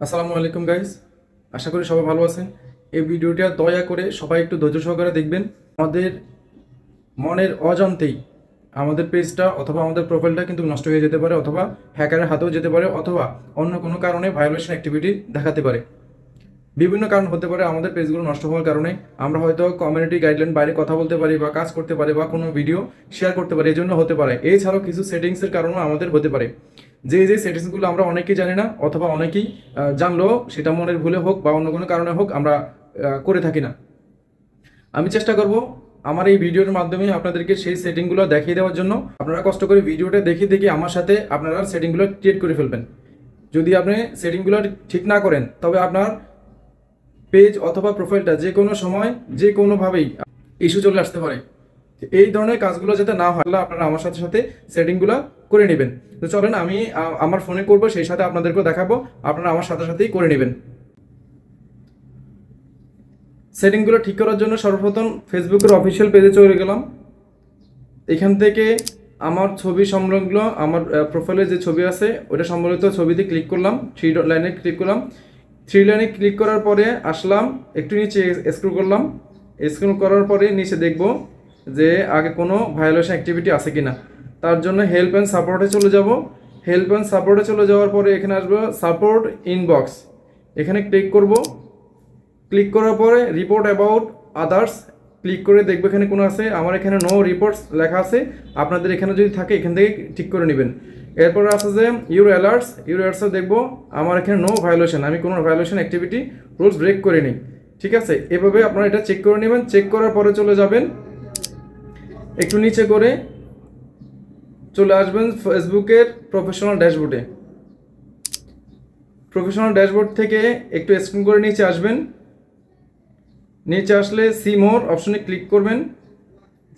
আসসালামু আলাইকুম গাইস, আশা করি সবাই ভালো আছেন। এই ভিডিওটা দয়া করে সবাই একটু ধৈর্য সহকারে দেখবেন। আমাদের মনের অজান্তেই আমাদের পেজটা অথবা আমাদের প্রোফাইলটা কিন্তু নষ্ট হয়ে যেতে পারে, অথবা হ্যাকারের হাতেও যেতে পারে, অথবা অন্য কোনো কারণে ভায়োলেশন অ্যাক্টিভিটি দেখাতে পারে। বিভিন্ন কারণ হতে পারে আমাদের পেজগুলো নষ্ট হওয়ার কারণে। আমরা হয়তো কমিউনিটি গাইডলাইন বাইরে কথা বলতে পারি বা কাজ করতে পারি বা কোনো ভিডিও শেয়ার করতে পারি, এই জন্য হতে পারে। এছাড়াও কিছু সেটিংসের কারণেও আমাদের হতে পারে। যে সেটিংসগুলো আমরা অনেকেই জানি না, অথবা অনেকেই জানলেও সেটা মনের ভুলে হোক বা অন্য কোনো কারণে হোক আমরা করে থাকি না। আমি চেষ্টা করব আমার এই ভিডিওর মাধ্যমে আপনাদেরকে সেই সেটিংগুলো দেখিয়ে দেওয়ার জন্য। আপনারা কষ্ট করে ভিডিওটা দেখে দেখে আমার সাথে আপনারা সেটিংগুলো ক্রিয়েট করে ফেলবেন। যদি আপনি সেটিংগুলো ঠিক না করেন তবে আপনার পেজ অথবা প্রোফাইলটা যে কোনো সময় যে কোনোভাবেই ইস্যু চলে আসতে পারে। এই ধরনের কাজগুলো যাতে না হয় আপনারা আমার সাথে সাথে সেটিংগুলো করে নেবেন। তো চলেন আমি আমার ফোনে করব, সেই সাথে আপনাদেরকেও দেখাবো, আপনারা আমার সাথে সাথেই করে নেবেন। সেটিংগুলো ঠিক করার জন্য সর্বপ্রথম ফেসবুকের অফিসিয়াল পেজে চলে গেলাম। এখান থেকে আমার ছবি সংলগ্ন আমার প্রোফাইলে যে ছবি আছে ওটা সম্বলিত ছবিতে ক্লিক করলাম, থ্রি লাইনে ক্লিক করলাম। থ্রি লাইনে ক্লিক করার পরে আসলাম, একটু নিচে স্ক্রল করলাম। স্ক্রল করার পরে নিচে দেখব যে আগে কোনো ভায়োলেশন অ্যাক্টিভিটি আছে কিনা। তার জন্য হেল্প অ্যান্ড সাপোর্টে চলে যাব। হেল্প অ্যান্ড সাপোর্টে চলে যাওয়ার পরে এখানে আসবে সাপোর্ট ইনবক্স, এখানে ক্লিক করব। ক্লিক করার পরে রিপোর্ট অ্যাবাউট আদার্স ক্লিক করে দেখবে এখানে কোনো আছে। আমার এখানে নো রিপোর্টস লেখা আছে, আপনাদের এখানে যদি থাকে এখান থেকে ঠিক করে নেবেন। এরপরে আছে যে ইউর অ্যালার্টসে দেখবো আমার এখানে নো ভায়োলেশন, আমি কোনো ভায়োলেশন অ্যাক্টিভিটি রুলস ব্রেক করিনি। ঠিক আছে, এভাবে আপনারা এটা চেক করে নেবেন। চেক করার পরে চলে যাবেন, একটু নিচে করে চলে আসবেন ফেসবুকের প্রফেশনাল ড্যাশবোর্ডে। প্রফেশনাল ড্যাশবোর্ড থেকে একটু স্ক্রল করে নিচে আসবেন। নিচে আসলে সি মোর অপশনে ক্লিক করবেন।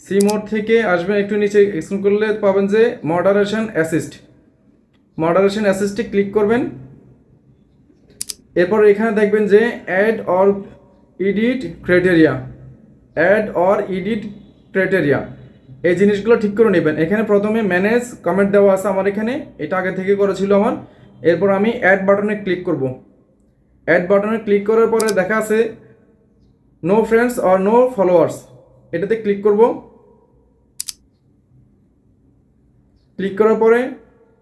সি মোর থেকে আসবেন, একটু নিচে স্ক্রল করলে পাবেন যে মডারেশন অ্যাসিস্টে ক্লিক করবেন। এরপর এখানে দেখবেন যে অ্যাড অর এডিট ক্রাইটেরিয়া, এই জিনিসগুলো ঠিক করে নেবেন। এখানে প্রথমে ম্যানেজ কমেন্ট দেওয়া আছে আমার এখানে, এটা আগে থেকে করেছিল আমার। এরপর আমি অ্যাড বাটনে ক্লিক করব। অ্যাড বাটনে ক্লিক করার পরে দেখা আছে no friends or no followers, এটাতে ক্লিক করব। ক্লিক করার পরে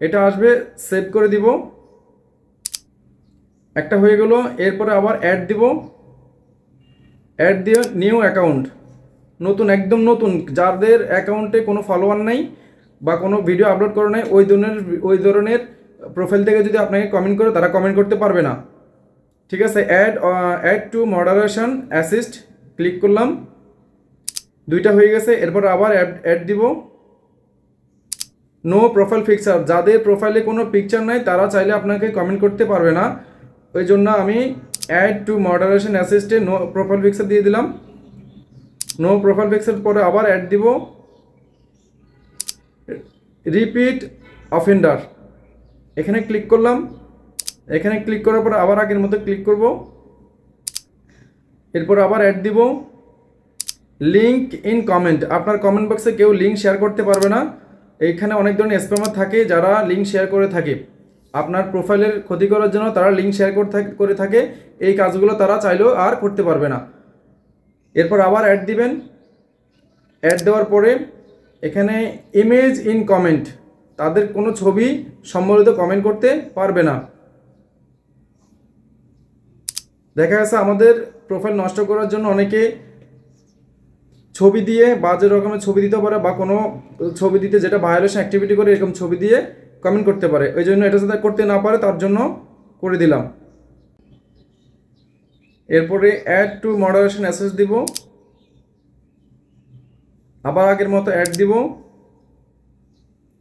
এটা আসবে, সেভ করে দিব, একটা হয়ে গেল। এরপরে আবার অ্যাড দিব, অ্যাড দিয়ে নিউ অ্যাকাউন্ট, নতুন একদম নতুন, যাদের অ্যাকাউন্টে কোনো ফলোয়ার নাই বা কোনো ভিডিও আপলোড করা নাই ওই ধরনের প্রোফাইল থেকে যদি আপনাকে কমেন্ট করে তারা কমেন্ট করতে পারবে না। ঠিক আছে, add to moderation assist click করলাম, দুইটা হয়ে গেছে। এরপর আবার অ্যাড দিব নো প্রোফাইল পিকচার, যাদের প্রোফাইলে কোনো পিকচার নাই তারা চাইলে আপনাকে কমেন্ট করতে পারবে না। ওই জন্য আমি add to moderation assist no profile picture দিয়ে দিলাম। নো প্রোফাইল পিকচার পরে আবার অ্যাড দিব রিপিট অফেন্ডার, এখানে ক্লিক করলাম। এখানে ক্লিক করার পর আবার আগের মতো ক্লিক করব। এরপর আবার অ্যাড দিব লিঙ্ক ইন কমেন্ট, আপনার কমেন্ট বক্সে কেউ লিঙ্ক শেয়ার করতে পারবে না। এইখানে অনেক ধরনের স্প্যামার থাকে যারা লিঙ্ক শেয়ার করে থাকে আপনার প্রোফাইলের ক্ষতি করার জন্য, তারা লিঙ্ক শেয়ার করে থাকে। এই কাজগুলো তারা চাইলেও আর করতে পারবে না। এরপর আবার অ্যাড দিবেন। অ্যাড দেওয়ার পরে এখানে ইমেজ ইন কমেন্ট, তাদের কোনো ছবি সম্বলিত কমেন্ট করতে পারবে না। দেখা গেছে আমাদের প্রোফাইল নষ্ট করার জন্য অনেকে ছবি দিয়ে বাজে রকমের ছবি দিতে পারে, বা কোনো ছবি দিতে যেটা ভায়োলেশন অ্যাক্টিভিটি করে এরকম ছবি দিয়ে কমেন্ট করতে পারে। ওই জন্য এটা যাতে করতে না পারে তার জন্য করে দিলাম। এরপরে অ্যাড টু মডারেশন অ্যাসেস দিব, আবার আগের মতো অ্যাড দিব।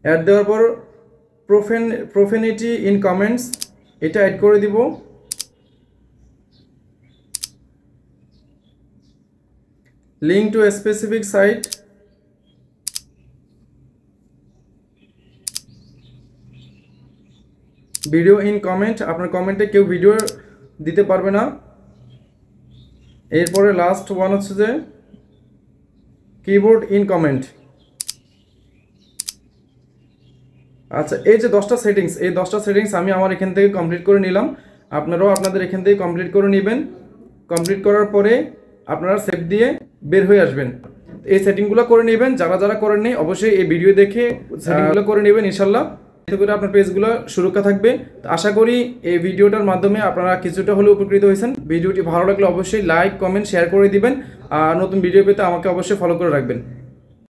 অ্যাড দেওয়ার পর প্রোফেনিটি ইন কমেন্টস এটা অ্যাড করে দিব। Link to a specific site, video in comment, আপনার কমেন্টে কেউ ভিডিও দিতে পারবে না। এরপরে লাস্ট ওয়ান হচ্ছে যে কিবোর্ড ইন কমেন্ট। আচ্ছা, এই যে 10টা সেটিংস, এই 10টা সেটিংস আমি আমার এখান থেকে কমপ্লিট করে নিলাম। আপনারাও আপনাদের এখান থেকে কমপ্লিট করে নেবেন। কমপ্লিট করার পরে আপনারা সেভ দিয়ে বের হয়ে আসবেন। এই সেটিংগুলো করে নেবেন। যারা যারা করেন নেই অবশ্যই এই ভিডিও দেখে সেটিংগুলো করে নেবেন ইনশাল্লাহ। এতে করে আপনার পেজগুলো সুরক্ষা থাকবে। তো আশা করি এই ভিডিওটার মাধ্যমে আপনারা কিছুটা হলেও উপকৃত হয়েছেন। ভিডিওটি ভালো লাগলে অবশ্যই লাইক, কমেন্ট, শেয়ার করে দিবেন। আর নতুন ভিডিও পেতে আমাকে অবশ্যই ফলো করে রাখবেন।